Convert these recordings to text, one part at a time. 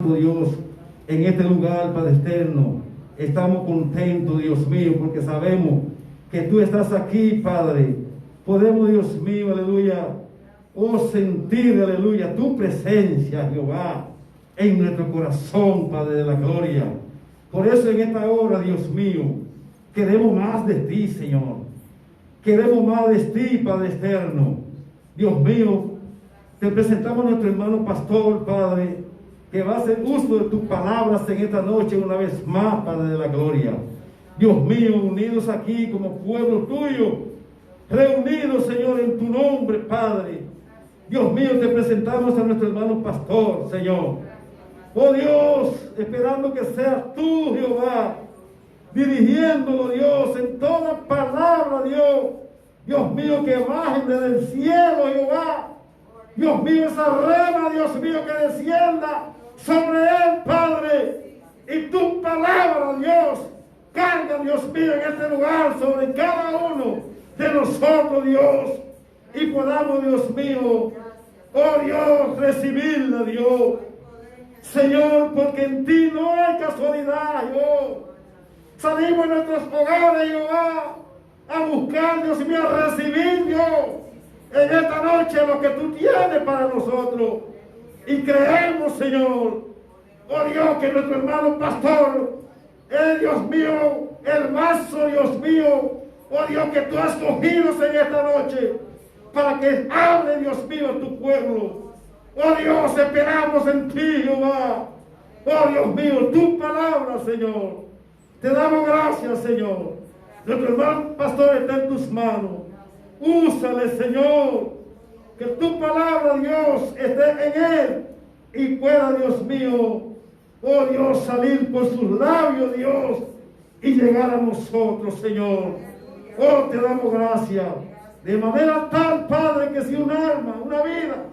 Dios, en este lugar, Padre eterno, estamos contentos, Dios mío, porque sabemos que tú estás aquí, Padre. Podemos, Dios mío, aleluya, sentir, aleluya, tu presencia, Jehová, en nuestro corazón, Padre de la gloria. Por eso en esta hora, Dios mío, queremos más de ti, Señor. Queremos más de ti, Padre eterno. Dios mío, te presentamos a nuestro hermano pastor, Padre, que va a hacer uso de tus palabras en esta noche una vez más, Padre de la gloria. Dios mío, unidos aquí como pueblo tuyo, reunidos, Señor, en tu nombre, Padre. Dios mío, te presentamos a nuestro hermano pastor, Señor. Oh Dios, esperando que seas tú, Jehová, dirigiéndolo, Dios, en toda palabra, Dios. Dios mío, que bajen desde el cielo, Jehová. Dios mío, esa rema, Dios mío, que descienda sobre él, Padre. Y tu palabra, Dios, carga, Dios mío, en este lugar, sobre cada uno de nosotros, Dios. Y podamos, Dios mío, oh Dios, recibirla, Dios. Señor, porque en ti no hay casualidad, Dios. Salimos de nuestros hogares, Jehová, a buscar, Dios mío, a recibir, Dios, en esta noche lo que tú tienes para nosotros. Y creemos, Señor, oh Dios, que nuestro hermano pastor es, Dios mío, el vaso, Dios mío, oh Dios, que tú has cogido en esta noche para que hable, Dios mío, a tu pueblo. Oh Dios, esperamos en ti, Jehová. Oh Dios mío, tu palabra, Señor. Te damos gracias, Señor. Nuestro hermano pastor está en tus manos. Úsale, Señor, que tu palabra, Dios, esté en él y pueda, Dios mío, oh Dios, salir por sus labios, Dios, y llegar a nosotros, Señor. Oh, te damos gracias. De manera tal, Padre, que si un alma, una vida,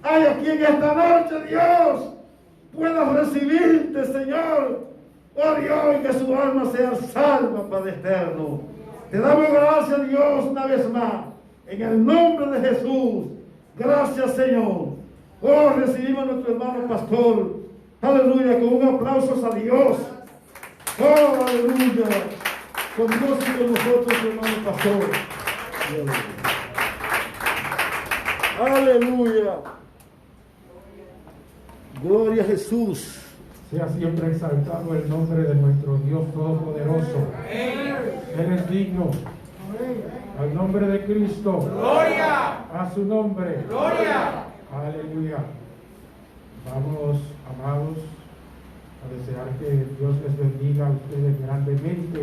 hay aquí en esta noche, Dios, pueda recibirte, Señor. Oh Dios, y que su alma sea salva, Padre eterno. Te damos gracias, Dios, una vez más, en el nombre de Jesús. Gracias, Señor. Oh, recibimos a nuestro hermano pastor. Aleluya, con un aplauso a Dios. Oh, aleluya. Con Dios y con nosotros, hermano pastor. Aleluya. Gloria a Jesús. Sea siempre exaltado el nombre de nuestro Dios Todopoderoso. Él es digno. Al nombre de Cristo. ¡Gloria! A su nombre. ¡Gloria! Aleluya. Vamos, amados, a desear que Dios les bendiga a ustedes grandemente.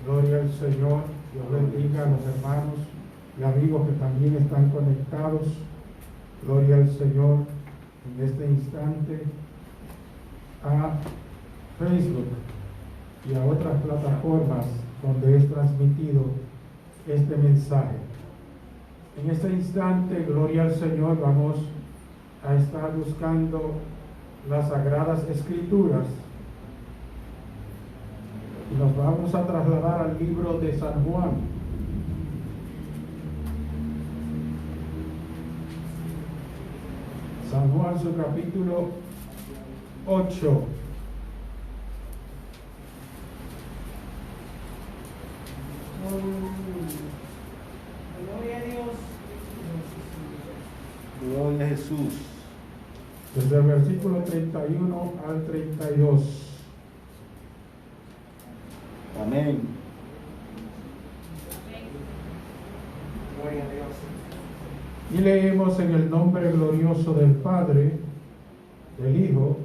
Gloria al Señor. Dios bendiga a los hermanos y amigos que también están conectados. Gloria al Señor. En este instante, a Facebook y a otras plataformas donde es transmitido este mensaje. En este instante, gloria al Señor, vamos a estar buscando las Sagradas Escrituras y nos vamos a trasladar al libro de San Juan. San Juan, su capítulo 8. Gloria a Dios. Gloria a Jesús. Desde el versículo 31 al 32. Amén. Gloria a Dios. Y leemos en el nombre glorioso del Padre, del Hijo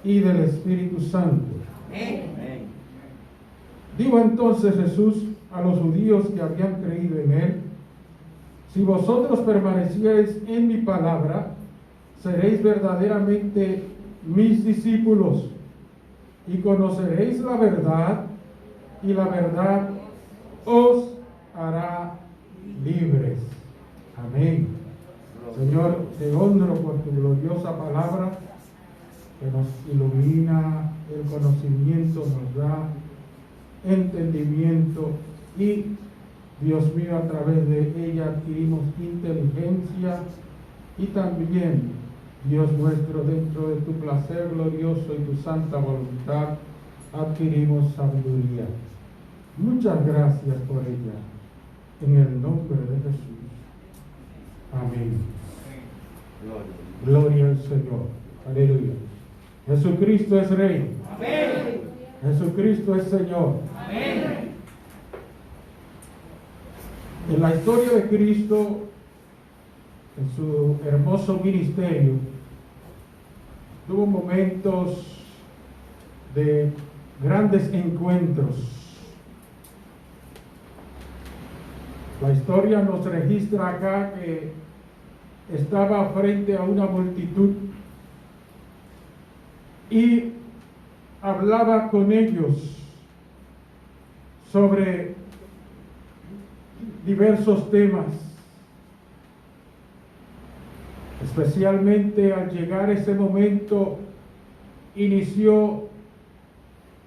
y del Espíritu Santo. Amén. Dijo entonces Jesús a los judíos que habían creído en él: si vosotros permaneciereis en mi palabra, seréis verdaderamente mis discípulos y conoceréis la verdad, y la verdad os hará libres. Amén. Señor, te honro por tu gloriosa palabra que nos ilumina el conocimiento, nos da entendimiento y, Dios mío, a través de ella adquirimos inteligencia y también Dios nuestro, dentro de tu placer glorioso y tu santa voluntad, adquirimos sabiduría. Muchas gracias por ella. En el nombre de Jesús. Amén. Gloria al Señor. Aleluya. Jesucristo es Rey. Amén. Jesucristo es Señor. Amén. En la historia de Cristo, en su hermoso ministerio, tuvo momentos de grandes encuentros. La historia nos registra acá que estaba frente a una multitud y hablaba con ellos sobre diversos temas. Especialmente al llegar ese momento, inició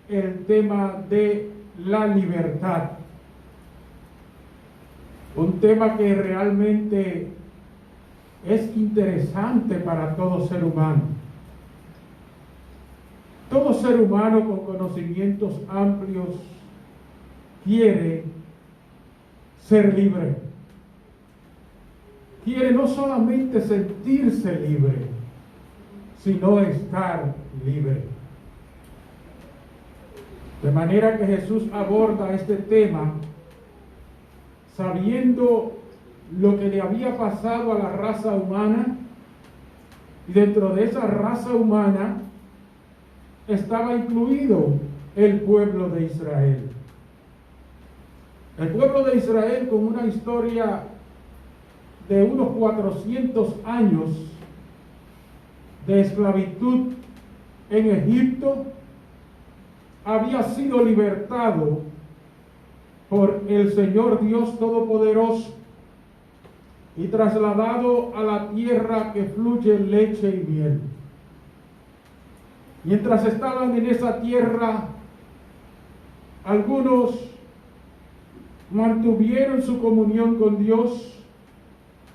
el tema de la libertad. Un tema que realmente es interesante para todo ser humano. Todo ser humano con conocimientos amplios quiere ser libre. Quiere no solamente sentirse libre, sino estar libre. De manera que Jesús aborda este tema sabiendo lo que le había pasado a la raza humana, y dentro de esa raza humana estaba incluido el pueblo de Israel. El pueblo de Israel, con una historia de unos 400 años de esclavitud en Egipto, había sido libertado por el Señor Dios Todopoderoso y trasladado a la tierra que fluye leche y miel. Mientras estaban en esa tierra, algunos mantuvieron su comunión con Dios,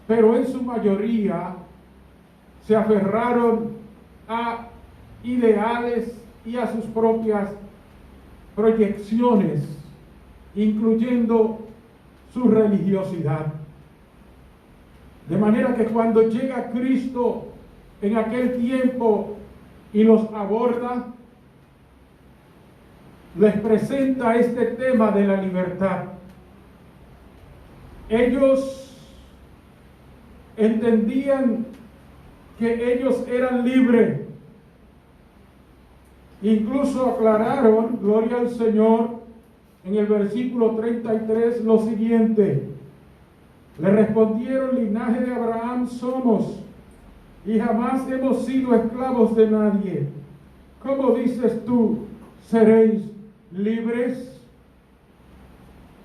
pero en su mayoría se aferraron a ideales y a sus propias proyecciones, incluyendo su religiosidad. De manera que cuando llega Cristo en aquel tiempo y los aborda, les presenta este tema de la libertad. Ellos entendían que ellos eran libres. Incluso aclararon, gloria al Señor, en el versículo 33 lo siguiente: le respondieron: linaje de Abraham somos y jamás hemos sido esclavos de nadie. ¿Cómo dices tú, seréis libres?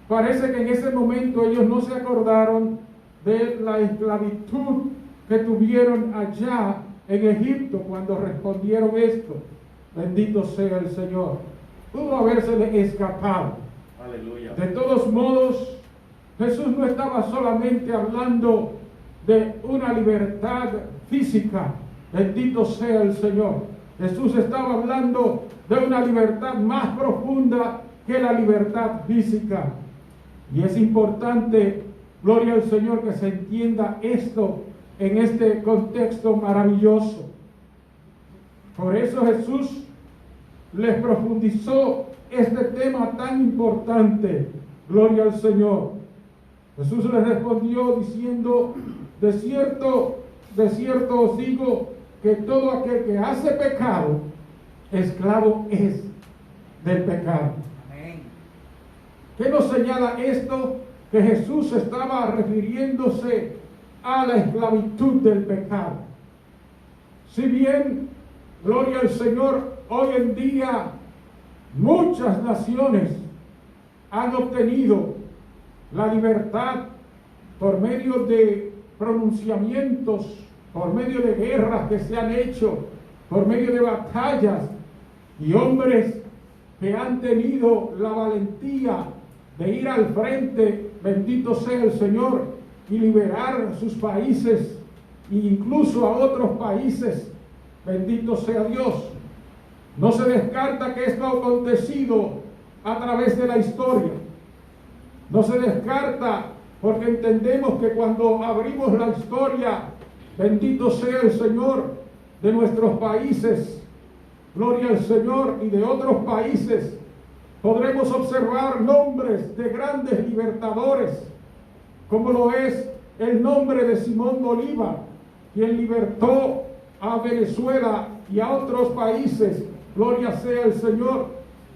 Parece que en ese momento ellos no se acordaron de la esclavitud que tuvieron allá en Egipto cuando respondieron esto. Bendito sea el Señor. Pudo habérsele escapado. Aleluya. De todos modos, Jesús no estaba solamente hablando de una libertad física. Bendito sea el Señor. Jesús estaba hablando de una libertad más profunda que la libertad física. Y es importante, gloria al Señor, que se entienda esto en este contexto maravilloso. Por eso Jesús les profundizó este tema tan importante. Gloria al Señor. Jesús les respondió diciendo: de cierto os digo que todo aquel que hace pecado, esclavo es del pecado. Amén. ¿Qué nos señala esto? Que Jesús estaba refiriéndose a la esclavitud del pecado. Si bien, gloria al Señor, hoy en día muchas naciones han obtenido la libertad por medio de pronunciamientos, por medio de guerras que se han hecho, por medio de batallas, y hombres que han tenido la valentía de ir al frente, bendito sea el Señor, y liberar sus países e incluso a otros países. Bendito sea Dios. No se descarta que esto ha acontecido a través de la historia. No se descarta porque entendemos que cuando abrimos la historia, bendito sea el Señor, de nuestros países, gloria al Señor, y de otros países, podremos observar nombres de grandes libertadores, como lo es el nombre de Simón Bolívar, quien libertó a Venezuela y a otros países, gloria sea el Señor.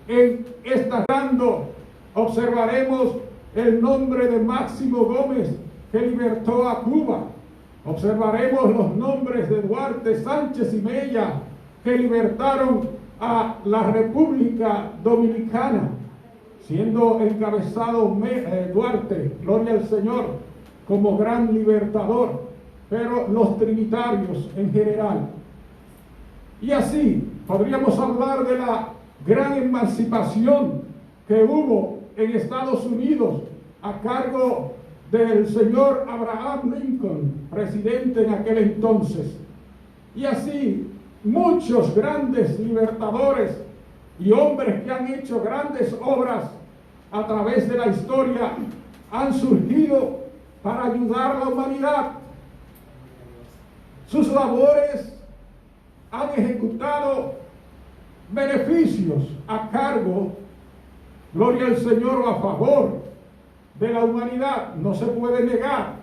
En esta rando observaremos el nombre de Máximo Gómez, que libertó a Cuba. Observaremos los nombres de Duarte, Sánchez y Mella, que libertaron a la República Dominicana, siendo encabezado Duarte, gloria al Señor, como gran libertador, pero los trinitarios en general. Y así podríamos hablar de la gran emancipación que hubo en Estados Unidos a cargo del señor Abraham Lincoln, presidente en aquel entonces. Y así muchos grandes libertadores y hombres que han hecho grandes obras a través de la historia han surgido para ayudar a la humanidad. Sus labores han ejecutado beneficios a cargo, gloria al Señor, a favor de la humanidad. No se puede negar.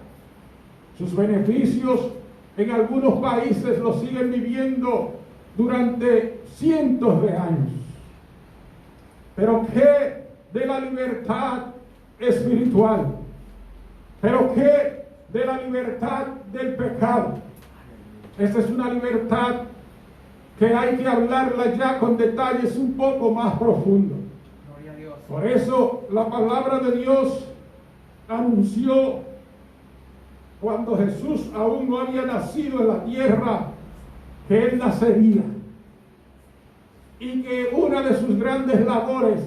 Sus beneficios en algunos países los siguen viviendo durante cientos de años. Pero ¿qué de la libertad espiritual? ¿Pero qué de la libertad del pecado? Esta es una libertad que hay que hablarla ya con detalles un poco más profundos. Por eso la palabra de Dios anunció, cuando Jesús aún no había nacido en la tierra, que Él nacería y que una de sus grandes labores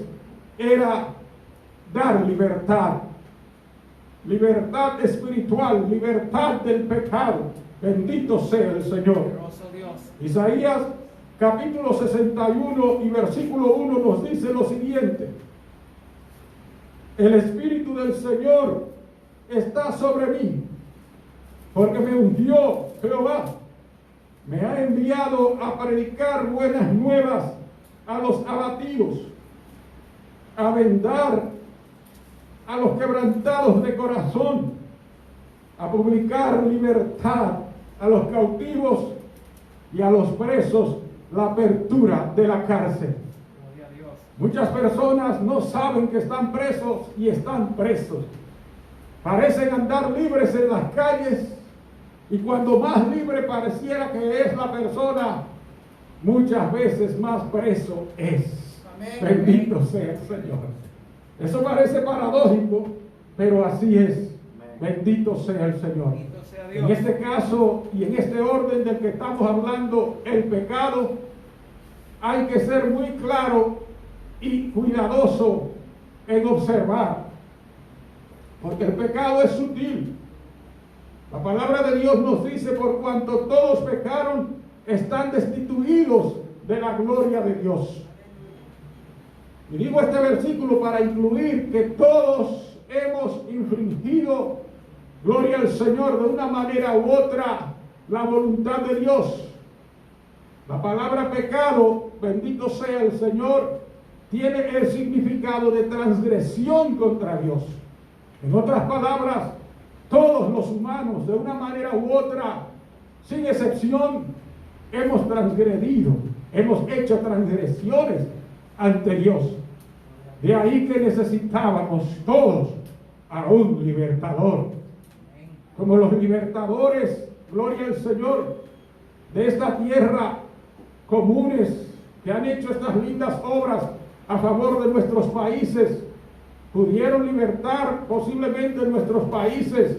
era dar libertad, libertad espiritual, libertad del pecado. Bendito sea el Señor. Isaías capítulo 61 y versículo 1 nos dice lo siguiente: el Espíritu del Señor está sobre mí, porque me ungió Jehová, me ha enviado a predicar buenas nuevas a los abatidos, a vendar a los quebrantados de corazón, a publicar libertad a los cautivos y a los presos, la apertura de la cárcel. Muchas personas no saben que están presos y están presos. Parecen andar libres en las calles, y cuando más libre pareciera que es la persona, muchas veces más preso es. Amén. Bendito sea el Señor. Eso parece paradójico, pero así es. Bendito sea el Señor. En este caso y en este orden del que estamos hablando, el pecado, hay que ser muy claro y cuidadoso en observar, porque el pecado es sutil. La palabra de Dios nos dice: por cuanto todos pecaron, están destituidos de la gloria de Dios. Y digo este versículo para incluir que todos hemos infringido, gloria al Señor, de una manera u otra, la voluntad de Dios. La palabra pecado, bendito sea el Señor, tiene el significado de transgresión contra Dios. En otras palabras, todos los humanos, de una manera u otra, sin excepción, hemos transgredido, hemos hecho transgresiones ante Dios. De ahí que necesitábamos todos a un libertador. Como los libertadores, gloria al Señor, de esta tierra, comunes, que han hecho estas lindas obras a favor de nuestros países, pudieron libertar posiblemente nuestros países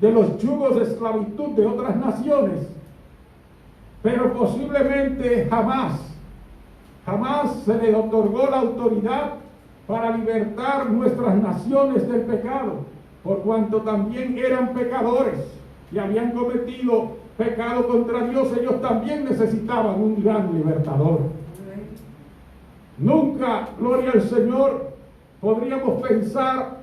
de los yugos de esclavitud de otras naciones, pero posiblemente jamás se le otorgó la autoridad para libertar nuestras naciones del pecado, por cuanto también eran pecadores y habían cometido pecado contra Dios, ellos también necesitaban un gran libertador. Nunca, gloria al Señor, podríamos pensar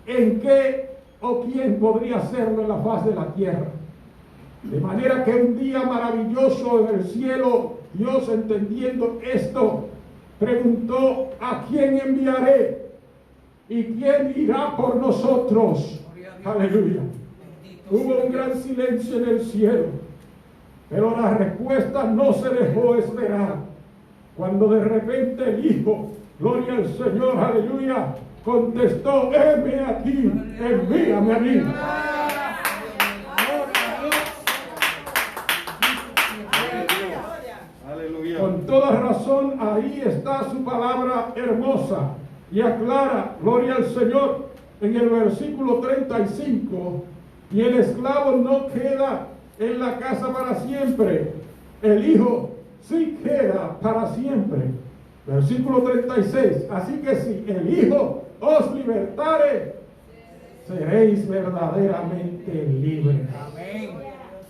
en qué o quién podría hacerlo en la faz de la tierra. De manera que un día maravilloso en el cielo, Dios, entendiendo esto, preguntó: ¿a quién enviaré? ¿Y quién irá por nosotros? Aleluya. Hubo un gran silencio en el cielo, pero la respuesta no se dejó esperar. Cuando de repente el Hijo, gloria al Señor, aleluya, contestó: heme aquí, envíame a mí. Aleluya. Con toda razón, ahí está su palabra hermosa y aclara, gloria al Señor, en el versículo 35, y el esclavo no queda en la casa para siempre, el Hijo sí queda para siempre. Versículo 36, así que si el Hijo os libertare, seréis verdaderamente libres.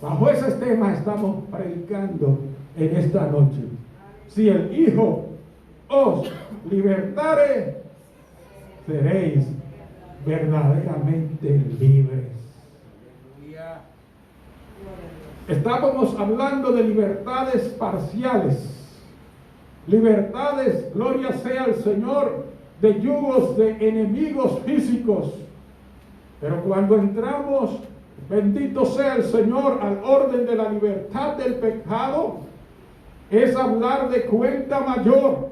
Bajo ese tema estamos predicando en esta noche. Si el Hijo os libertare, seréis verdaderamente libres. Estábamos hablando de libertades parciales, libertades, gloria sea al Señor, de yugos de enemigos físicos. Pero cuando entramos, bendito sea el Señor, al orden de la libertad del pecado, es hablar de cuenta mayor.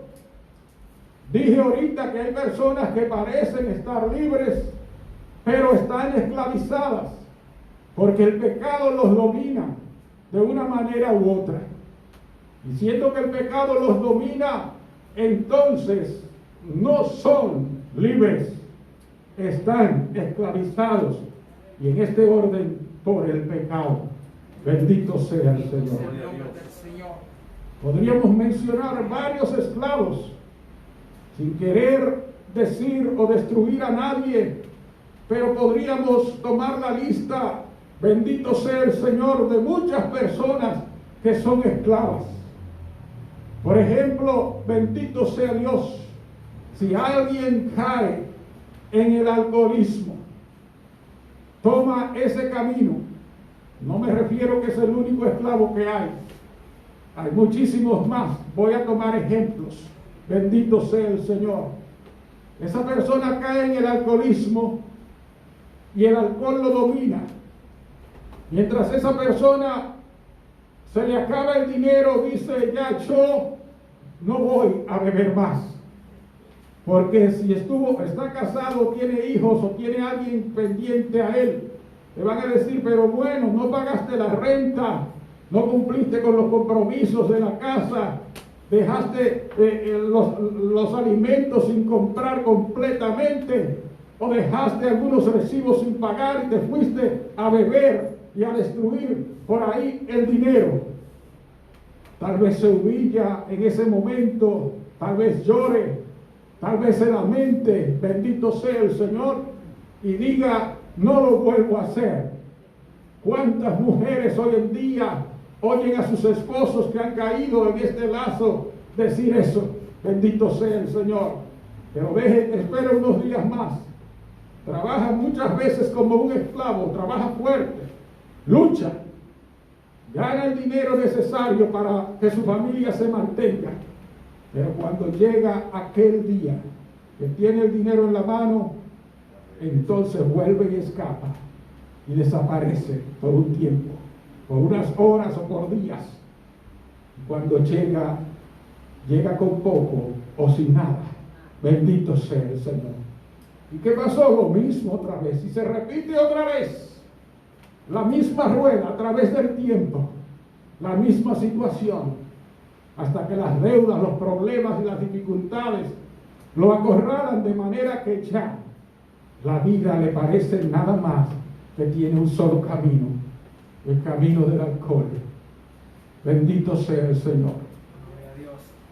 Dije ahorita que hay personas que parecen estar libres, pero están esclavizadas, porque el pecado los domina de una manera u otra. Y siendo que el pecado los domina, entonces no son libres, están esclavizados, y en este orden por el pecado. Bendito sea el Señor. Podríamos mencionar varios esclavos, sin querer decir o destruir a nadie, pero podríamos tomar la lista, bendito sea el Señor, de muchas personas que son esclavas. Por ejemplo, bendito sea Dios, si alguien cae en el alcoholismo, toma ese camino, no me refiero que es el único esclavo que hay muchísimos más, voy a tomar ejemplos, bendito sea el Señor. Esa persona cae en el alcoholismo y el alcohol lo domina. Mientras esa persona se le acaba el dinero, dice: ya yo no voy a beber más. Porque si está casado, tiene hijos o tiene alguien pendiente a él, le van a decir: pero bueno, no pagaste la renta, no cumpliste con los compromisos de la casa, dejaste los alimentos sin comprar completamente, o dejaste algunos recibos sin pagar y te fuiste a beber y a destruir por ahí el dinero. Tal vez se humilla en ese momento, tal vez llore, tal vez se lamente, bendito sea el Señor, y diga: no lo vuelvo a hacer. ¿Cuántas mujeres hoy en día oyen a sus esposos que han caído en este lazo decir eso? Bendito sea el Señor. Pero espera unos días más. Trabaja muchas veces como un esclavo, trabaja fuerte, lucha, gana el dinero necesario para que su familia se mantenga. Pero cuando llega aquel día que tiene el dinero en la mano, entonces vuelve y escapa y desaparece por un tiempo, por unas horas o por días. Cuando llega con poco o sin nada. Bendito sea el Señor. ¿Y qué pasó? Lo mismo otra vez, y se repite otra vez la misma rueda a través del tiempo, la misma situación, hasta que las deudas, los problemas y las dificultades lo acorralan, de manera que ya la vida le parece nada más que tiene un solo camino, el camino del alcohol. Bendito sea el Señor.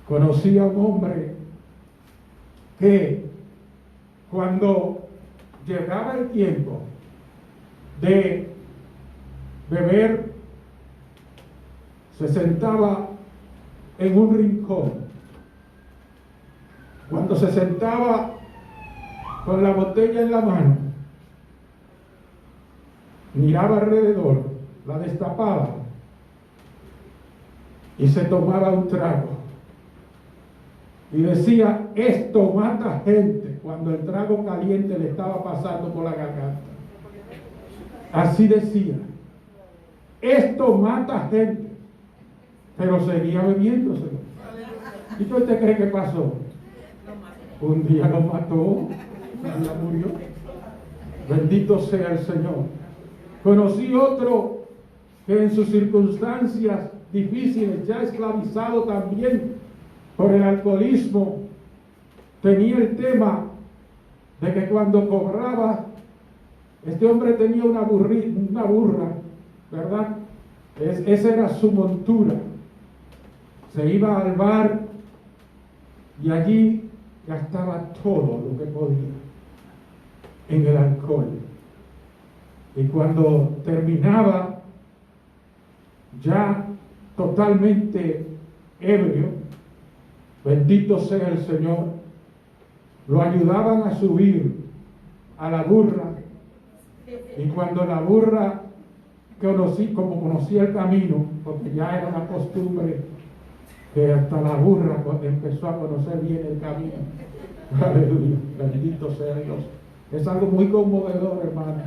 Conocí a un hombre que cuando llegaba el tiempo de beber se sentaba en un rincón. Cuando se sentaba con la botella en la mano, miraba alrededor, la destapaba y se tomaba un trago. Y decía, esto mata gente, cuando el trago caliente le estaba pasando por la garganta. Así decía, esto mata gente, pero seguía bebiéndoselo. ¿Y qué usted cree que pasó? Un día lo mató, un día murió. Bendito sea el Señor. Conocí otro que en sus circunstancias difíciles, ya esclavizado también por el alcoholismo, tenía el tema de que cuando cobraba, este hombre tenía una burra, ¿verdad? Esa era su montura. Se iba al bar y allí gastaba todo lo que podía en el alcohol. Y cuando terminaba, ya totalmente ebrio, bendito sea el Señor, lo ayudaban a subir a la burra. Y cuando la burra conocía el camino, porque ya era una costumbre que hasta la burra empezó a conocer bien el camino. Aleluya, bendito sea Dios. Es algo muy conmovedor, hermano.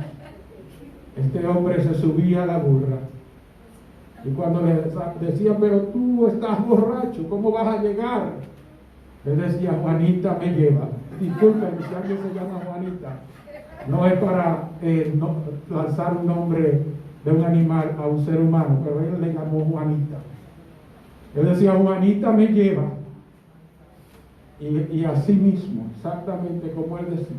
Este hombre se subía a la burra. Y cuando le decían, pero tú estás borracho, ¿cómo vas a llegar? Él decía, Juanita me lleva. Disculpen, si alguien se llama Juanita. No es para lanzar un nombre de un animal a un ser humano, pero él le llamó Juanita. Él decía, Juanita me lleva. Y así mismo, exactamente como él decía.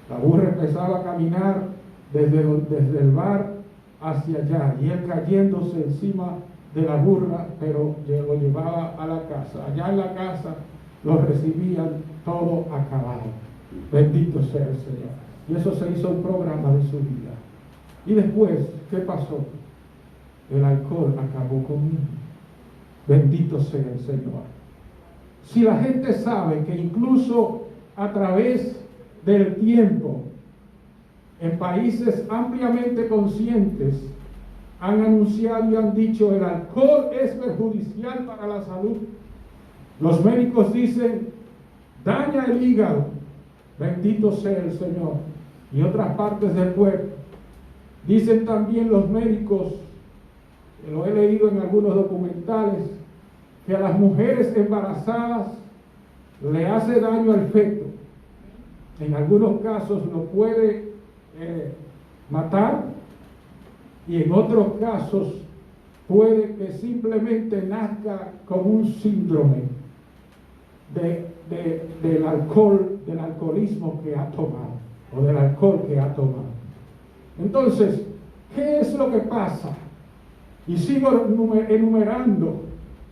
La burra empezaba a caminar desde el bar hacia allá, y él cayéndose encima de la burra, pero lo llevaba a la casa. Allá en la casa lo recibían todo acabado. Bendito sea el Señor. Y eso se hizo el programa de su vida. Y después, ¿qué pasó? El alcohol acabó con él. Bendito sea el Señor. Si la gente sabe que incluso a través del tiempo, en países ampliamente conscientes, han anunciado y han dicho, el alcohol es perjudicial para la salud. Los médicos dicen, daña el hígado. Bendito sea el Señor. Y otras partes del cuerpo. Dicen también los médicos, lo he leído en algunos documentales, que a las mujeres embarazadas le hace daño al feto. En algunos casos lo puede matar, y en otros casos puede que simplemente nazca con un síndrome del alcoholismo que ha tomado, o del alcohol que ha tomado. Entonces, ¿qué es lo que pasa? Y sigo enumerando,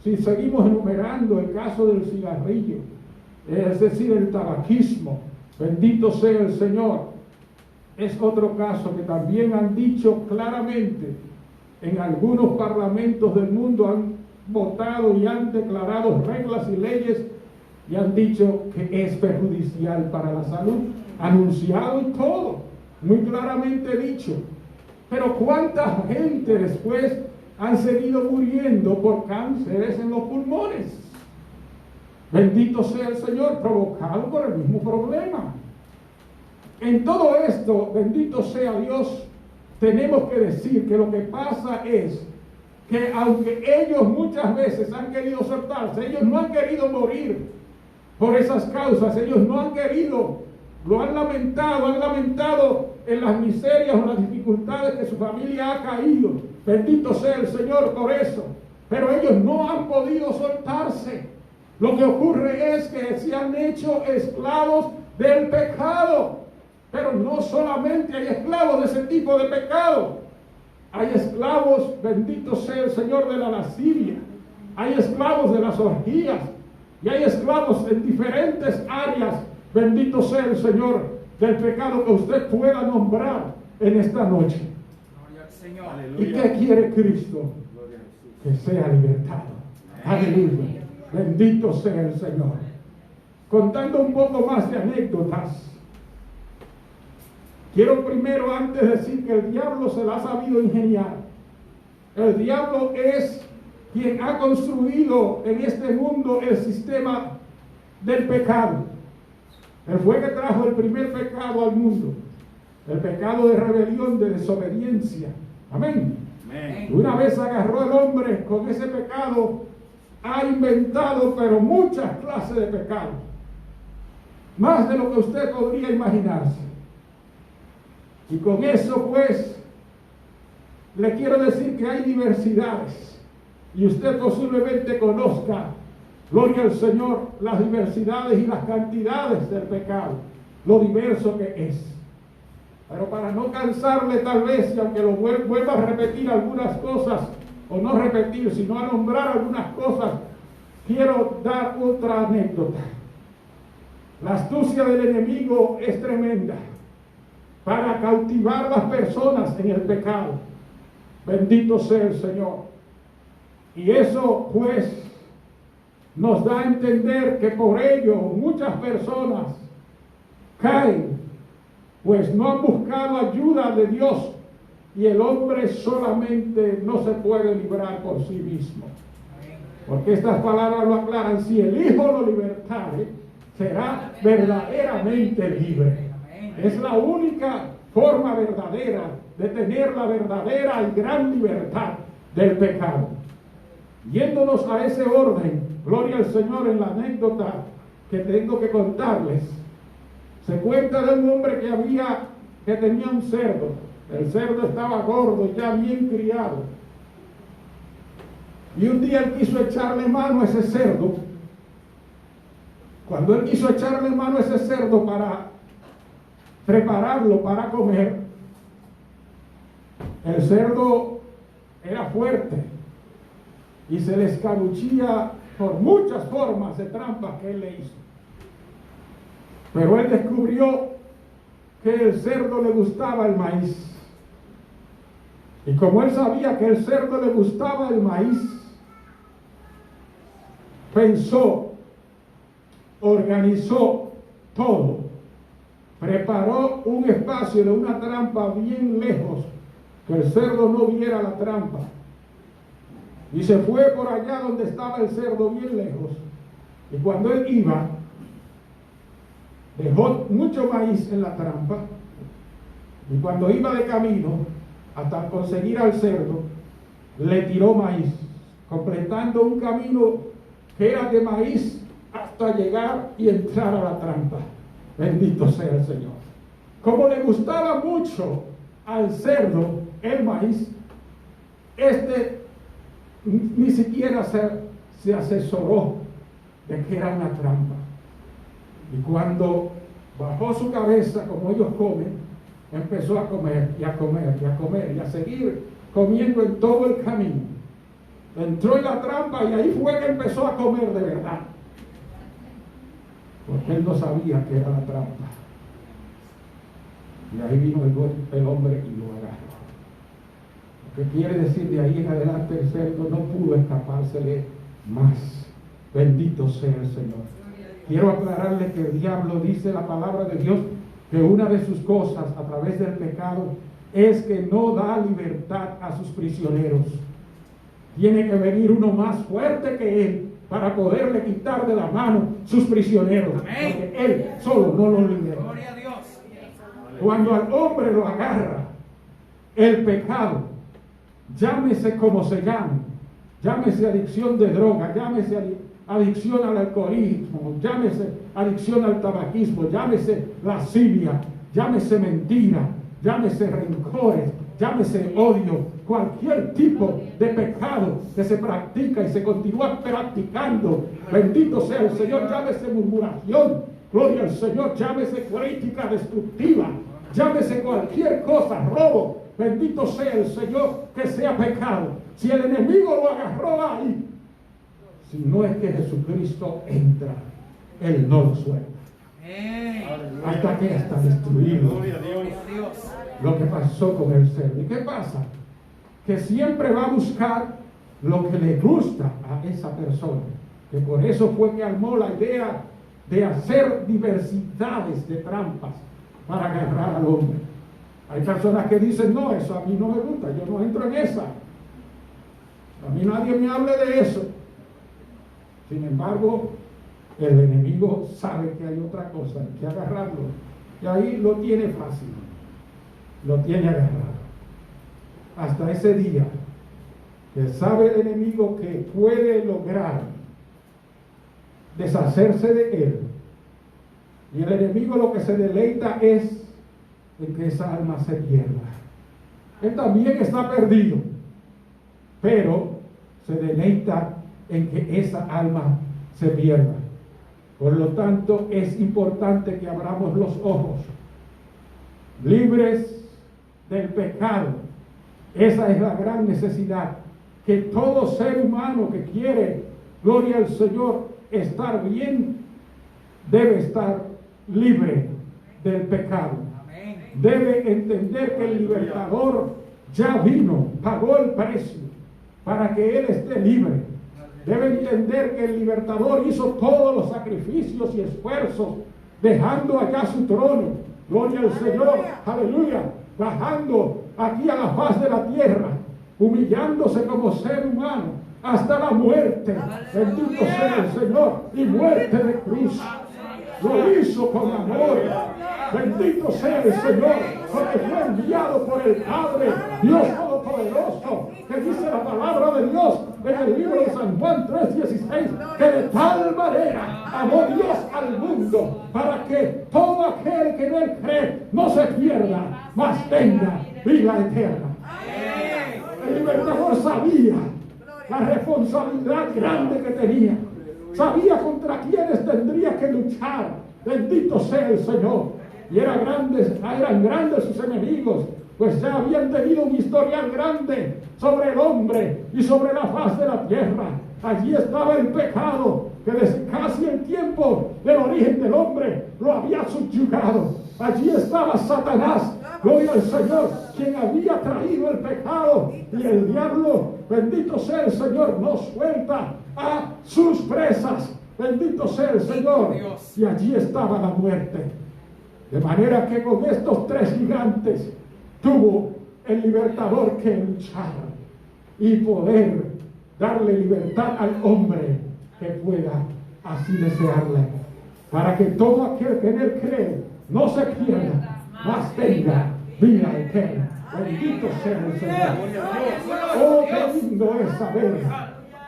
si seguimos enumerando el caso del cigarrillo, es decir, el tabaquismo, bendito sea el Señor. Es otro caso que también han dicho claramente en algunos parlamentos del mundo, han votado y han declarado reglas y leyes y han dicho que es perjudicial para la salud, anunciado y todo, muy claramente dicho. Pero ¿cuánta gente después han seguido muriendo por cánceres en los pulmones? Bendito sea el Señor, provocado por el mismo problema. En todo esto, bendito sea Dios, tenemos que decir que lo que pasa es que aunque ellos muchas veces han querido soltarse, ellos no han querido morir por esas causas, ellos no han querido, lo han lamentado en las miserias o las dificultades que su familia ha caído. Bendito sea el Señor por eso. Pero ellos no han podido soltarse. Lo que ocurre es que se han hecho esclavos del pecado. Pero no solamente hay esclavos de ese tipo de pecado. Hay esclavos, bendito sea el Señor, de la lascivia. Hay esclavos de las orgías. Y hay esclavos en diferentes áreas, bendito sea el Señor, del pecado que usted pueda nombrar en esta noche. Gloria al Señor. ¿Y qué quiere Cristo? que sea libertado. Aleluya. Bendito sea el Señor. Contando un poco más de anécdotas. Quiero primero antes decir que el diablo se la ha sabido ingeniar. El diablo es quien ha construido en este mundo el sistema del pecado. Él fue que trajo el primer pecado al mundo. El pecado de rebelión, de desobediencia. Amén. Amén. Una vez agarró el hombre con ese pecado, ha inventado pero muchas clases de pecados. Más de lo que usted podría imaginarse. Y con eso pues, le quiero decir que hay diversidades. Y usted posiblemente conozca, gloria al Señor, las diversidades y las cantidades del pecado. Lo diverso que es. Pero para no cansarle tal vez, y aunque lo vuelva a repetir algunas cosas, o no repetir, sino a nombrar algunas cosas, quiero dar otra anécdota. La astucia del enemigo es tremenda para cautivar a las personas en el pecado. Bendito sea el Señor. Y eso pues nos da a entender que por ello muchas personas caen, pues no han buscado ayuda de Dios, y el hombre solamente no se puede librar por sí mismo. Porque estas palabras lo aclaran: si el Hijo lo libertare, será verdaderamente libre. Es la única forma verdadera de tener la verdadera y gran libertad del pecado. Yéndonos a ese orden, gloria al Señor, en la anécdota que tengo que contarles, se cuenta de un hombre que tenía un cerdo. El cerdo estaba gordo, ya bien criado. Y un día él quiso echarle mano a ese cerdo. Cuando él quiso echarle mano a ese cerdo para prepararlo para comer, el cerdo era fuerte y se le escabullía por muchas formas de trampas que él le hizo. Pero él descubrió que el cerdo le gustaba el maíz. Y como él sabía que el cerdo le gustaba el maíz, pensó, organizó todo, preparó un espacio de una trampa bien lejos, que el cerdo no viera la trampa, y se fue por allá donde estaba el cerdo bien lejos. Y cuando él iba, dejó mucho maíz en la trampa, y cuando iba de camino hasta conseguir al cerdo, le tiró maíz, completando un camino que era de maíz hasta llegar y entrar a la trampa. Bendito sea el Señor. Como le gustaba mucho al cerdo el maíz, ni siquiera se asesoró de que era una trampa. Y cuando bajó su cabeza, como ellos comen, empezó a comer y a comer y a comer y a seguir comiendo en todo el camino. Entró en la trampa y ahí fue que empezó a comer de verdad, porque él no sabía que era la trampa. Y ahí vino el hombre y lo agarró. Lo que quiere decir, de ahí en adelante el cerdo no pudo escapársele más. Bendito sea el Señor. Quiero aclararle que el diablo, dice la palabra de Dios, que una de sus cosas a través del pecado es que no da libertad a sus prisioneros. Tiene que venir uno más fuerte que él para poderle quitar de la mano sus prisioneros. Amén. Porque él solo no los libera. Gloria a Dios. Cuando al hombre lo agarra el pecado, llámese como se llame, llámese adicción de droga, llámese adicción al alcoholismo, llámese adicción al tabaquismo, llámese lascivia, llámese mentira, llámese rencores, llámese odio, cualquier tipo de pecado que se practica y se continúa practicando, bendito sea el Señor, llámese murmuración, gloria al Señor, llámese crítica destructiva, llámese cualquier cosa, robo, bendito sea el Señor, que sea pecado. Si el enemigo lo agarró ahí, si no es que Jesucristo entra, él no lo suelta. Hasta que está destruido. Lo que pasó con el cerdo. ¿Y qué pasa? Que siempre va a buscar lo que le gusta a esa persona. Que por eso fue que armó la idea de hacer diversidades de trampas para agarrar al hombre. Hay personas que dicen, no, eso a mí no me gusta, yo no entro en esa. A mí nadie me hable de eso. Sin embargo, el enemigo sabe que hay otra cosa, hay que agarrarlo. Y ahí lo tiene fácil, lo tiene agarrado. Hasta ese día, que sabe el enemigo que puede lograr deshacerse de él. Y el enemigo lo que se deleita es en que esa alma se pierda. Él también está perdido, pero se deleita en que esa alma se pierda. Por lo tanto, es importante que abramos los ojos, libres del pecado. Esa es la gran necesidad, que todo ser humano que quiere, gloria al Señor, estar bien, debe estar libre del pecado. Debe entender que el libertador ya vino, pagó el precio para que él esté libre. Debe entender que el libertador hizo todos los sacrificios y esfuerzos, dejando allá su trono, gloria al Señor, aleluya, bajando aquí a la faz de la tierra, humillándose como ser humano hasta la muerte. Bendito sea el Señor, y muerte de cruz. Lo hizo con amor. Bendito sea el Señor, porque fue enviado por el Padre, Dios Todopoderoso, que dice la palabra de Dios en el libro de San Juan 3:16, que de tal manera amó Dios al mundo, para que todo aquel que en él cree no se pierda, mas tenga vida eterna. El libertador sabía la responsabilidad grande que tenía, sabía contra quienes tendría que luchar. Bendito sea el Señor. Y eran grandes sus enemigos, pues ya habían tenido un historial grande sobre el hombre y sobre la faz de la tierra. Allí estaba el pecado, que desde casi el tiempo del origen del hombre lo había subyugado. Allí estaba Satanás, gloria al Señor, quien había traído el pecado. Y el diablo, bendito sea el Señor, no suelta a sus presas. Bendito sea el Señor. Y allí estaba la muerte. De manera que con estos tres gigantes tuvo el libertador que luchar y poder darle libertad al hombre que pueda así desearle, para que todo aquel que en él cree no se pierda, mas tenga vida eterna. Bendito sea el Señor. Oh, qué lindo es saber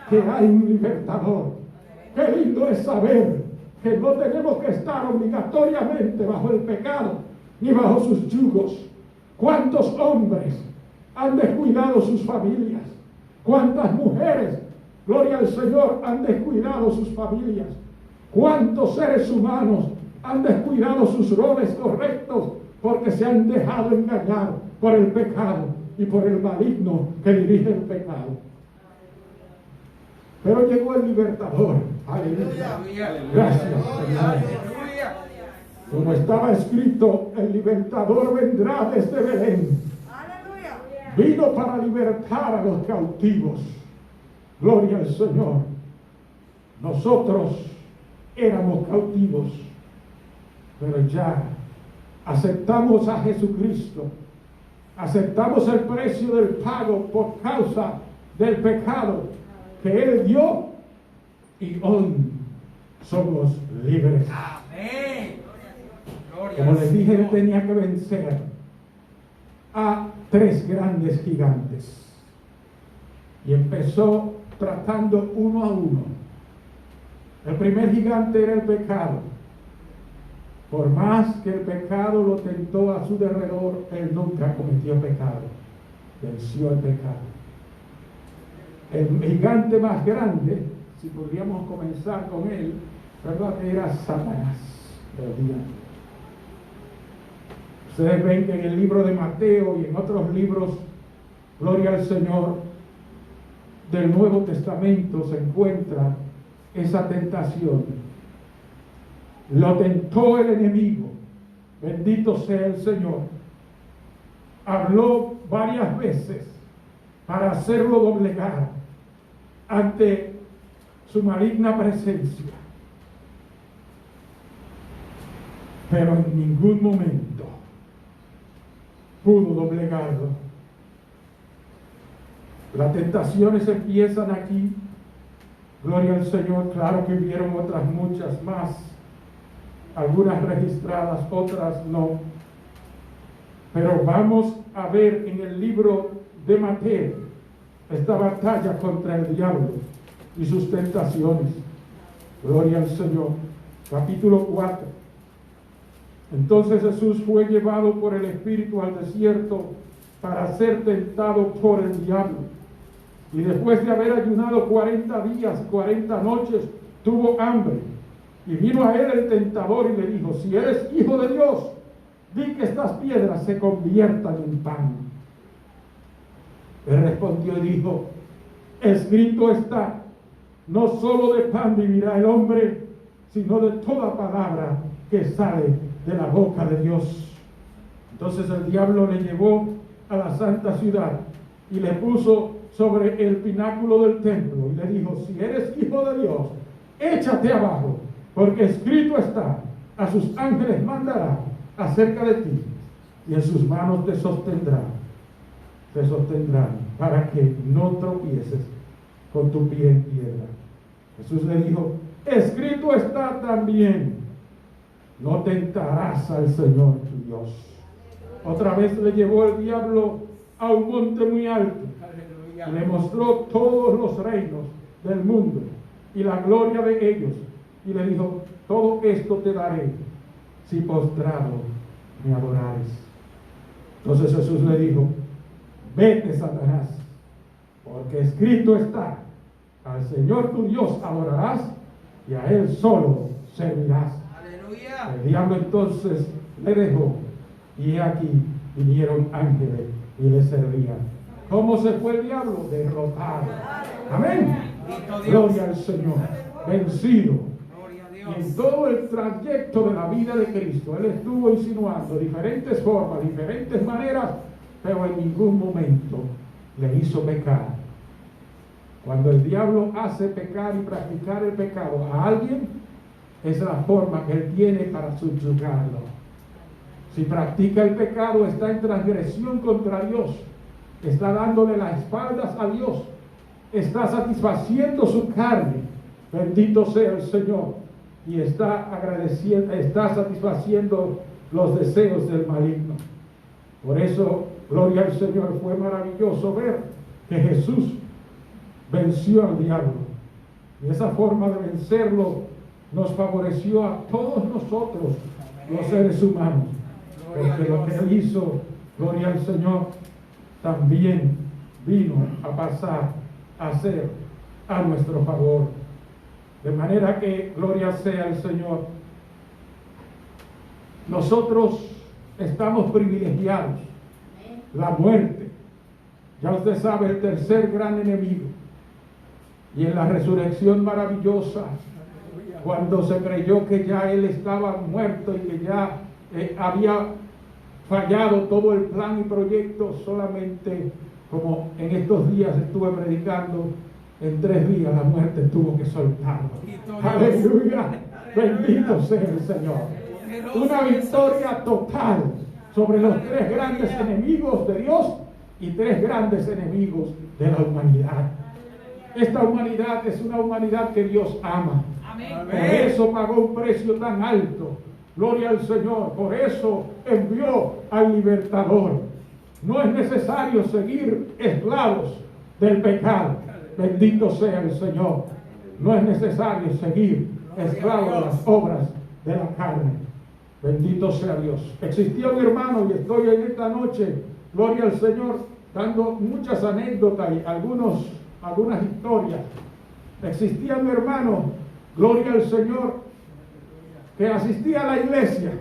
que hay un libertador. Qué lindo es saber que no tenemos que estar obligatoriamente bajo el pecado ni bajo sus yugos. ¿Cuántos hombres han descuidado sus familias? ¿Cuántas mujeres, gloria al Señor, han descuidado sus familias? ¿Cuántos seres humanos han descuidado sus roles correctos porque se han dejado engañar por el pecado y por el maligno que dirige el pecado? Pero llegó el libertador. Aleluya. Gracias, Señor. Como estaba escrito, el libertador vendrá desde Belén. Vino para libertar a los cautivos. Gloria al Señor. Nosotros éramos cautivos, pero ya aceptamos a Jesucristo. Aceptamos el precio del pago por causa del pecado que Él dio, y hoy somos libres. Amén. Como les dije, Él tenía que vencer a tres grandes gigantes. Y empezó tratando uno a uno. El primer gigante era el pecado. Por más que el pecado lo tentó a su derredor, Él nunca cometió pecado. Venció el pecado. El gigante más grande, si podríamos comenzar con él, ¿verdad? Era Satanás, el diablo. Ustedes ven que en el libro de Mateo y en otros libros, gloria al Señor, del Nuevo Testamento se encuentra esa tentación. Lo tentó el enemigo, bendito sea el Señor. Habló varias veces para hacerlo doblegar. ante su maligna presencia. Pero en ningún momento pudo doblegarlo. Las tentaciones empiezan aquí. Gloria al Señor. Claro que hubieron otras muchas más. Algunas registradas, otras no. Pero vamos a ver en el libro de Mateo esta batalla contra el diablo y sus tentaciones. Gloria al Señor. Capítulo 4. Entonces Jesús fue llevado por el Espíritu al desierto para ser tentado por el diablo. Y después de haber ayunado 40 días, 40 noches, tuvo hambre. Y vino a él el tentador y le dijo: si eres hijo de Dios, di que estas piedras se conviertan en pan. Él respondió y dijo: escrito está, no solo de pan vivirá el hombre, sino de toda palabra que sale de la boca de Dios. Entonces el diablo le llevó a la santa ciudad y le puso sobre el pináculo del templo y le dijo: si eres hijo de Dios, échate abajo, porque escrito está, a sus ángeles mandará acerca de ti, y en sus manos te sostendrán para que no tropieces con tu pie en piedra. Jesús le dijo: escrito está también, no tentarás al Señor tu Dios. Otra vez le llevó el diablo a un monte muy alto, le mostró todos los reinos del mundo y la gloria de ellos, y le dijo: todo esto te daré si postrado me adorares. Entonces Jesús le dijo: vete, Satanás, porque escrito está, al Señor tu Dios adorarás y a Él solo servirás. Aleluya. El diablo entonces le dejó, y aquí vinieron ángeles y le servían. ¿Cómo se fue el diablo? Derrotado. Amén. Gloria al Señor. Vencido. Y en todo el trayecto de la vida de Cristo, Él estuvo insinuando diferentes formas, diferentes maneras, pero en ningún momento le hizo pecar. Cuando el diablo hace pecar y practicar el pecado a alguien, es la forma que él tiene para subyugarlo. Si practica el pecado, está en transgresión contra Dios, está dándole las espaldas a Dios, está satisfaciendo su carne, bendito sea el Señor, y está satisfaciendo los deseos del maligno. Por eso, gloria al Señor, fue maravilloso ver que Jesús venció al diablo, y esa forma de vencerlo nos favoreció a todos nosotros, los seres humanos, porque lo que Él hizo, gloria al Señor, también vino a pasar a ser a nuestro favor. De manera que, gloria sea al Señor, nosotros estamos privilegiados. La muerte, ya usted sabe, el tercer gran enemigo. Y en la resurrección maravillosa, cuando se creyó que ya Él estaba muerto y que ya había fallado todo el plan y proyecto, solamente, como en estos días estuve predicando, en 3 días la muerte tuvo que soltarlo. Aleluya, bendito sea el Señor. Una victoria total sobre los 3 grandes enemigos de Dios y 3 grandes enemigos de la humanidad. Esta humanidad es una humanidad que Dios ama. Por eso pagó un precio tan alto. Gloria al Señor. Por eso envió al libertador. No es necesario seguir esclavos del pecado. Bendito sea el Señor. No es necesario seguir esclavos de las obras de la carne. Bendito sea Dios. Existía un hermano, y estoy en esta noche, gloria al Señor, dando muchas anécdotas y algunas historias. Existía un hermano, gloria al Señor, que asistía a la iglesia,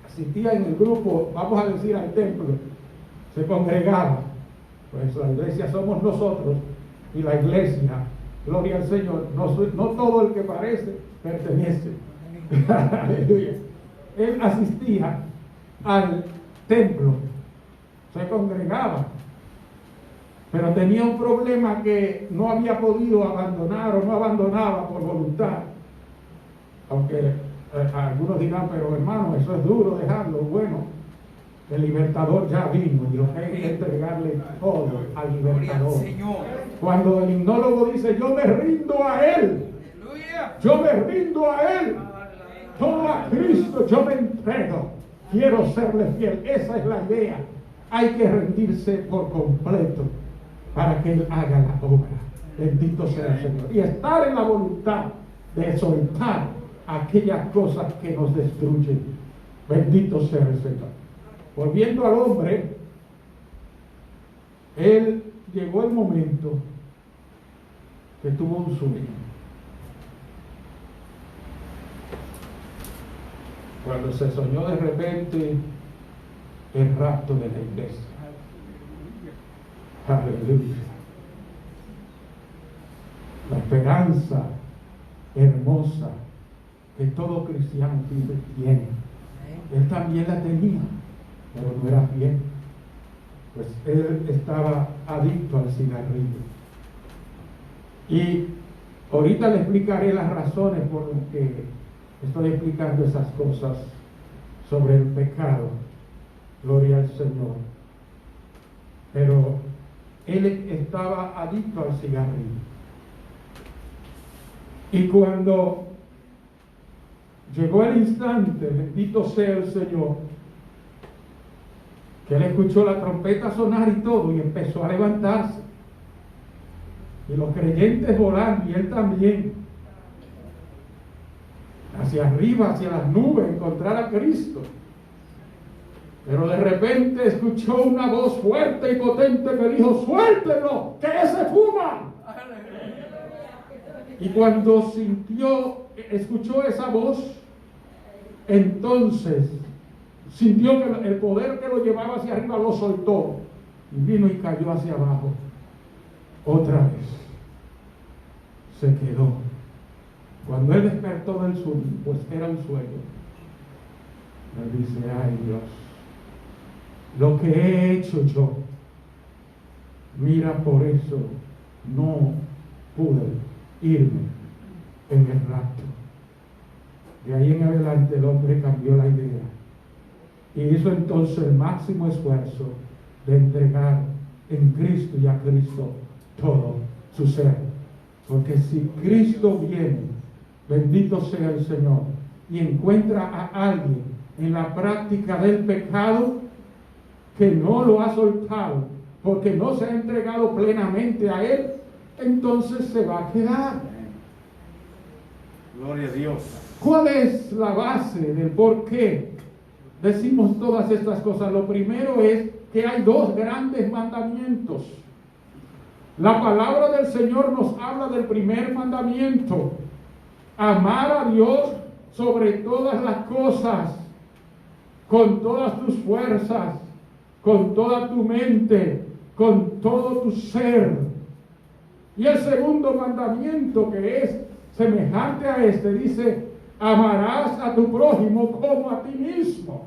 asistía en el grupo, vamos a decir al templo, se congregaba. Pues la iglesia somos nosotros, y la iglesia, gloria al Señor, no todo el que parece pertenece. Aleluya. Él asistía al templo, se congregaba, pero tenía un problema que no había podido abandonar o no abandonaba por voluntad. Aunque algunos dirán, pero hermano, eso es duro dejarlo. Bueno, el libertador ya vino y lo que hay que entregarle todo al libertador. Cuando el himnólogo dice, yo me rindo a él, yo me rindo a él, todo a Cristo yo me entrego, quiero serle fiel. Esa es la idea. Hay que rendirse por completo para que Él haga la obra. Bendito sea el Señor. Y estar en la voluntad de soltar aquellas cosas que nos destruyen. Bendito sea el Señor. Volviendo al hombre, él llegó el momento que tuvo un sueño. Cuando se soñó de repente el rapto de la iglesia. Aleluya. La esperanza hermosa que todo cristiano tiene. Él también la tenía, pero no era fiel. Pues él estaba adicto al cigarrillo. Y ahorita le explicaré las razones por las que estoy explicando esas cosas sobre el pecado. Gloria al Señor. Pero él estaba adicto al cigarrillo. Y cuando llegó el instante, bendito sea el Señor, que él escuchó la trompeta sonar y todo, y empezó a levantarse. Y los creyentes volando, y él también, hacia arriba, hacia las nubes, encontrar a Cristo. Pero de repente escuchó una voz fuerte y potente que dijo, suéltenlo, que ese fuma. Y cuando escuchó esa voz, entonces sintió que el poder que lo llevaba hacia arriba lo soltó y vino y cayó hacia abajo. Otra vez se quedó. Cuando él despertó del sueño, pues era un sueño, él dice, ay Dios, lo que he hecho yo, mira, por eso no pude irme en el rapto. De ahí en adelante el hombre cambió la idea y hizo entonces el máximo esfuerzo de entregar en Cristo y a Cristo todo su ser. Porque si Cristo viene, bendito sea el Señor, y encuentra a alguien en la práctica del pecado que no lo ha soltado porque no se ha entregado plenamente a Él, entonces se va a quedar. Gloria a Dios. ¿Cuál es la base del por qué decimos todas estas cosas? Lo primero es que hay dos grandes mandamientos. La palabra del Señor nos habla del primer mandamiento: amar a Dios sobre todas las cosas, con todas tus fuerzas, con toda tu mente, con todo tu ser. Y el segundo mandamiento, que es semejante a este, dice: amarás a tu prójimo como a ti mismo.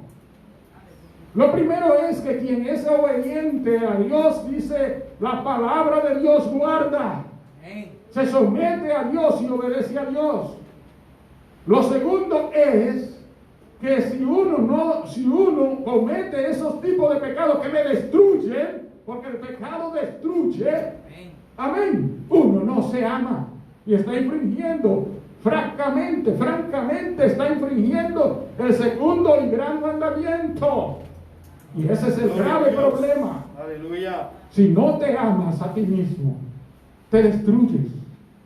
Lo primero es que quien es obediente a Dios, dice la palabra de Dios, guarda, se somete a Dios y obedece a Dios. Lo segundo es que si uno comete esos tipos de pecados que me destruyen, porque el pecado destruye, amén, uno no se ama y está infringiendo, francamente está infringiendo el segundo y gran mandamiento. Y ese es el grave problema. Aleluya. Si no te amas a ti mismo, te destruyes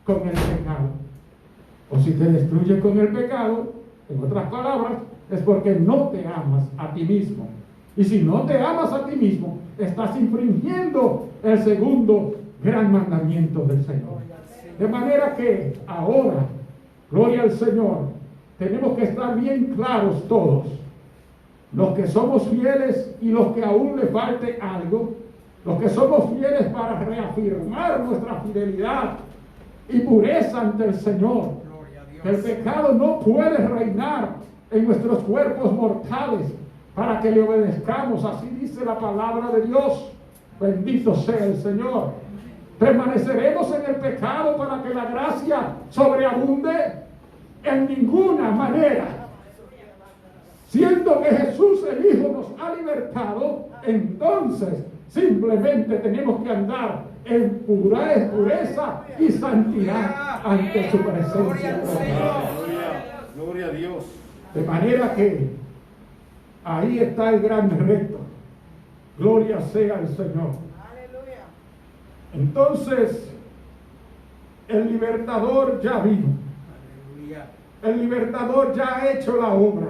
con el pecado. O si te destruyes con el pecado, en otras palabras, es porque no te amas a ti mismo. Y si no te amas a ti mismo, estás infringiendo el segundo gran mandamiento del Señor. De manera que ahora, gloria al Señor, tenemos que estar bien claros todos, los que somos fieles y los que aún le falte algo, los que somos fieles para reafirmar nuestra fidelidad y pureza ante el Señor. Que el pecado no puede reinar en nuestros cuerpos mortales para que le obedezcamos. Así dice la palabra de Dios. Bendito sea el Señor. ¿Permaneceremos en el pecado para que la gracia sobreabunde? En ninguna manera. Siendo que Jesús el Hijo nos ha libertado, entonces simplemente tenemos que andar en pureza y santidad ante su presencia. Gloria a Dios. De manera que ahí está el gran reto. Gloria sea al Señor. Entonces, el libertador ya vino. El libertador ya ha hecho la obra.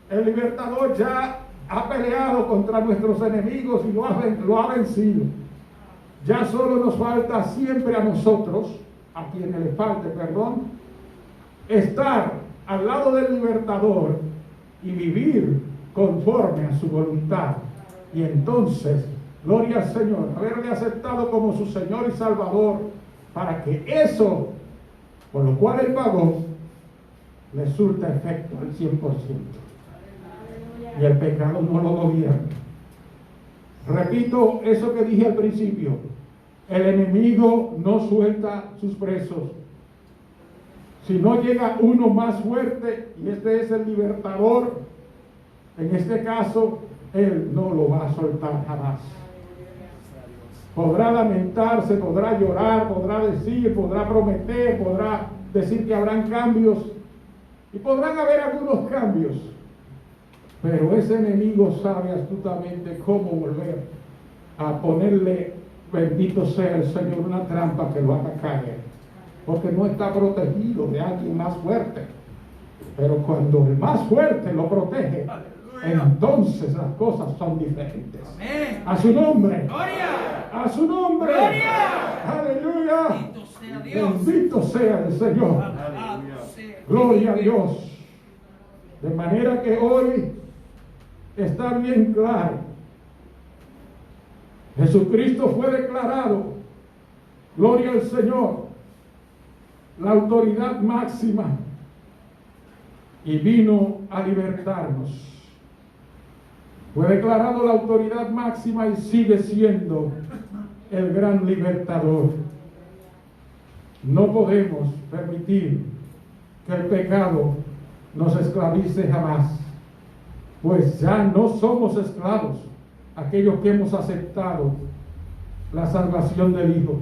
El libertador ya ha peleado contra nuestros enemigos y lo ha vencido. Ya solo nos falta siempre a nosotros, a quienes les falte perdón, estar al lado del libertador y vivir conforme a su voluntad. Y entonces, gloria al Señor, haberle aceptado como su Señor y Salvador, para que eso, por lo cual Él pagó, le surta efecto al 100%. Y el pecado no lo gobierna. Repito eso que dije al principio: el enemigo no suelta sus presos. Si no llega uno más fuerte, y este es el libertador, en este caso, él no lo va a soltar jamás. Podrá lamentarse, podrá llorar, podrá decir, podrá prometer, podrá decir que habrán cambios, y podrán haber algunos cambios, pero ese enemigo sabe astutamente cómo volver a ponerle, bendito sea el Señor, una trampa que lo haga caer, porque no está protegido de alguien más fuerte. Pero cuando el más fuerte lo protege, entonces las cosas son diferentes. A su nombre. A su nombre. Aleluya. Bendito sea el Señor. Gloria a Dios. De manera que hoy está bien claro. Jesucristo fue declarado, gloria al Señor, la autoridad máxima, y vino a libertarnos. Fue declarado la autoridad máxima y sigue siendo el gran libertador. No podemos permitir que el pecado nos esclavice jamás, pues ya no somos esclavos, aquellos que hemos aceptado la salvación del Hijo.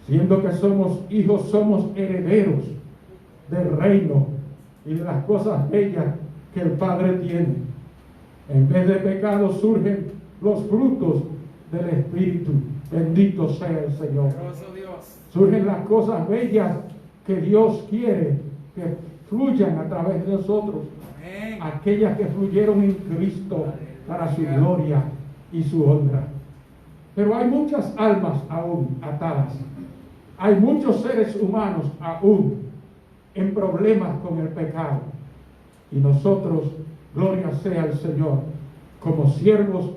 Siendo que somos hijos, somos herederos del reino y de las cosas bellas que el Padre tiene. En vez de pecado surgen los frutos del Espíritu. Bendito sea el Señor. Surgen las cosas bellas que Dios quiere que fluyan a través de nosotros. Aquellas que fluyeron en Cristo para su gloria y su honra. Pero hay muchas almas aún atadas. Hay muchos seres humanos aún en problemas con el pecado. Y nosotros, gloria sea al Señor, como siervos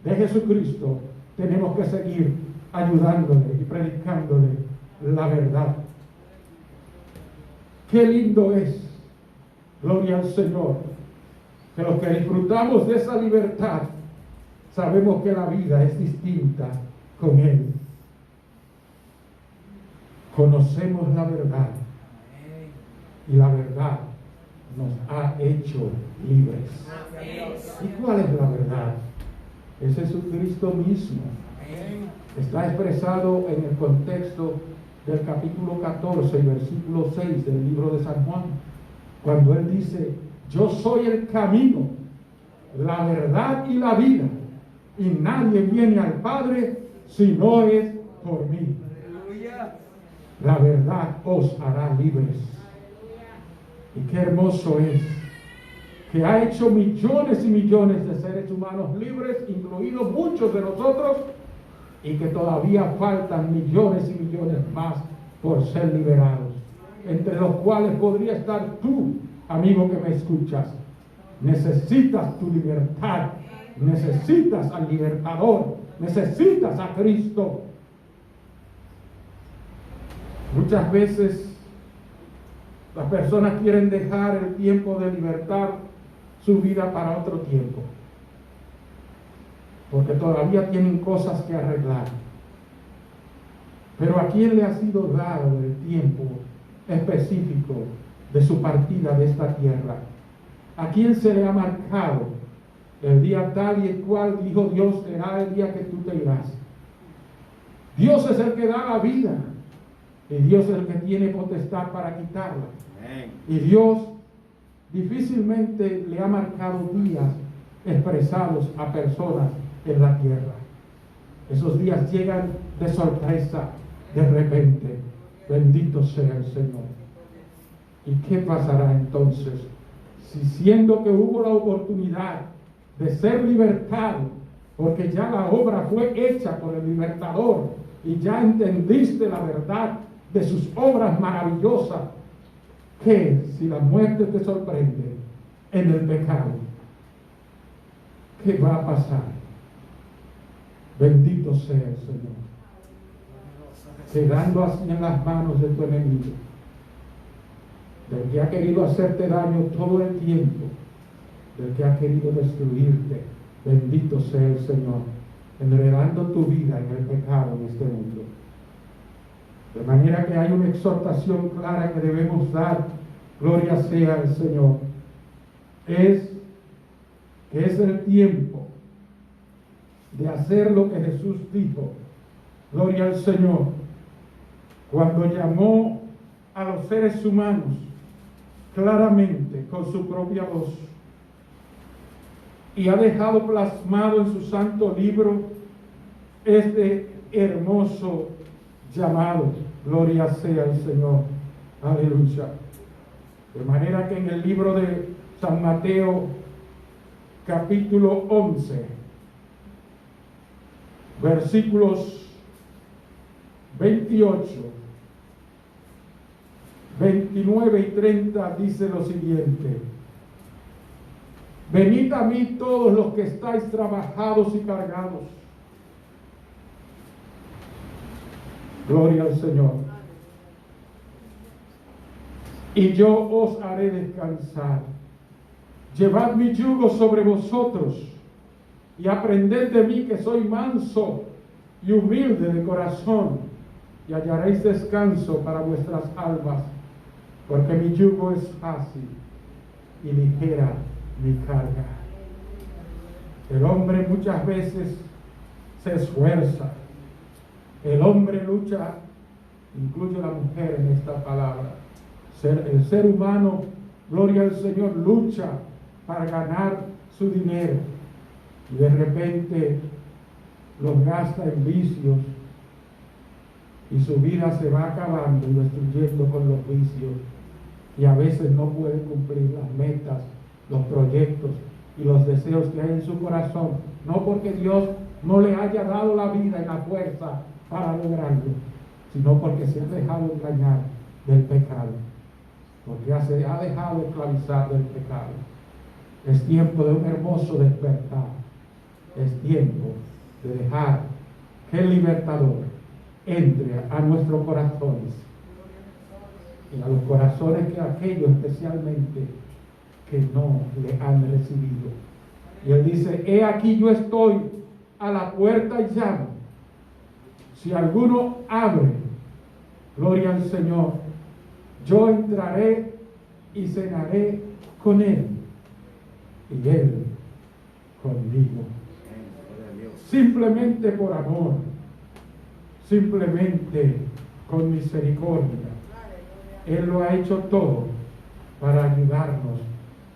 de Jesucristo, tenemos que seguir ayudándole y predicándole la verdad. Qué lindo es, gloria al Señor, que los que disfrutamos de esa libertad sabemos que la vida es distinta con Él. Conocemos la verdad y la verdad nos ha hecho libres. ¿Y cuál es la verdad? Es Jesucristo mismo. Está expresado en el contexto del capítulo 14 y versículo 6 del libro de San Juan, cuando Él dice: yo soy el camino, la verdad y la vida, y nadie viene al Padre si no es por mí. La verdad os hará libres. Y qué hermoso es que ha hecho millones y millones de seres humanos libres, incluidos muchos de nosotros, y que todavía faltan millones y millones más por ser liberados, entre los cuales podría estar tú, amigo que me escuchas. Necesitas tu libertad, necesitas al libertador, necesitas a Cristo. Muchas veces las personas quieren dejar el tiempo de libertad, su vida, para otro tiempo. porque todavía tienen cosas que arreglar. Pero ¿a quién le ha sido dado el tiempo específico de su partida de esta tierra? ¿A quién se le ha marcado el día tal y el cual dijo Dios será el día que tú te irás? Dios es el que da la vida y Dios es el que tiene potestad para quitarla. Y Dios difícilmente le ha marcado días expresados a personas en la tierra. Esos días llegan de sorpresa, de repente. Bendito sea el Señor. ¿Y qué pasará entonces? Si siendo que hubo la oportunidad de ser libertado, porque ya la obra fue hecha por el libertador y ya entendiste la verdad de sus obras maravillosas, que si la muerte te sorprende en el pecado, ¿qué va a pasar? Bendito sea el Señor. Quedando así en las manos de tu enemigo, del que ha querido hacerte daño todo el tiempo, del que ha querido destruirte. Bendito sea el Señor, enredando tu vida en el pecado en este mundo. De manera que hay una exhortación clara que debemos dar, gloria sea el Señor, es que es el tiempo de hacer lo que Jesús dijo, gloria al Señor, cuando llamó a los seres humanos claramente con su propia voz, y ha dejado plasmado en su santo libro este hermoso llamado. Gloria sea el Señor. Aleluya. De manera que en el libro de San Mateo, capítulo 11, versículos 28, 29 y 30, dice lo siguiente: venid a mí todos los que estáis trabajados y cargados. Gloria al Señor. Y yo os haré descansar. Llevad mi yugo sobre vosotros y aprended de mí, que soy manso y humilde de corazón, y hallaréis descanso para vuestras almas, porque mi yugo es fácil y ligera mi carga. El hombre muchas veces se esfuerza, el hombre lucha, incluye la mujer en esta palabra. El ser humano, gloria al Señor, lucha para ganar su dinero y de repente los gasta en vicios y su vida se va acabando y destruyendo con los vicios, y a veces no puede cumplir las metas, los proyectos y los deseos que hay en su corazón, no porque Dios no le haya dado la vida y la fuerza para lograrlo, sino porque se ha dejado engañar del pecado, porque se ha dejado esclavizar del pecado. Es tiempo de un hermoso despertar. Es tiempo de dejar que el libertador entre a nuestros corazones, y a los corazones que aquellos especialmente que no le han recibido. Y él dice: he aquí yo estoy a la puerta y llamo. Si alguno abre, gloria al Señor, yo entraré y cenaré con él y él conmigo. Simplemente por amor, simplemente con misericordia. Él lo ha hecho todo para ayudarnos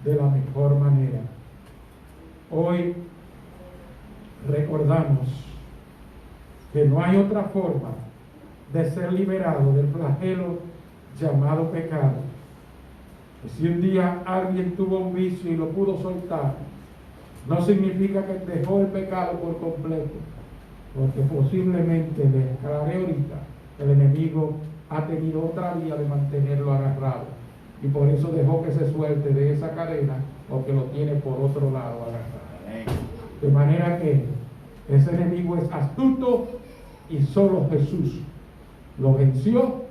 de la mejor manera. Hoy recordamos que no hay otra forma de ser liberado del flagelo llamado pecado. Y si un día alguien tuvo un vicio y lo pudo soltar, no significa que dejó el pecado por completo, porque posiblemente, le aclaré ahorita, el enemigo ha tenido otra vía de mantenerlo agarrado, y por eso dejó que se suelte de esa cadena, porque lo tiene por otro lado agarrado. De manera que ese enemigo es astuto y solo Jesús lo venció,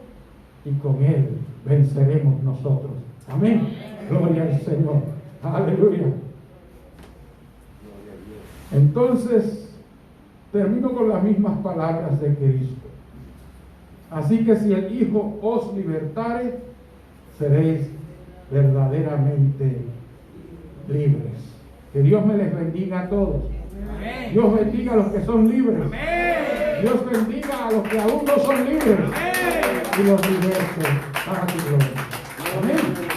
y con él venceremos nosotros. Amén. Gloria al Señor. Aleluya. Entonces, termino con las mismas palabras de Cristo. Así que si el Hijo os libertare, seréis verdaderamente libres. Que Dios me les bendiga a todos. Amén. Dios bendiga a los que son libres. Amén. Dios bendiga a los que aún no son libres. Amén. Y los liberte para su gloria. Amén.